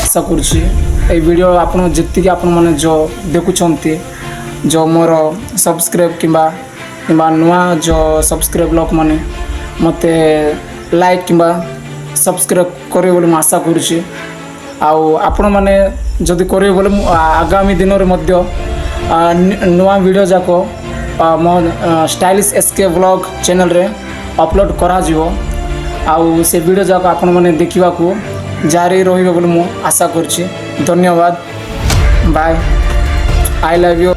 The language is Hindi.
आशा करुँची ये वीडियो आपन जितकी आपण मैंने जो देखुंट जो मोर सब्सक्राइब किंबा किंबा नुआ जो सब्सक्राइब लोक मैंने मत लाइक किंबा सब्सक्राइब करेंगे बोली आशा करुँची आपण मैंने जदि करेंगे बोले आगामी दिन में नुआ वीडियो जाक मो स्टाइलिश एसके व्लॉग चैनल रे अपलोड करा जिवो आउ से वीडियो जाक आपण मैंने देखा जारी रही बोली मु आशा करुँची। धन्यवाद बाय आई लव यू।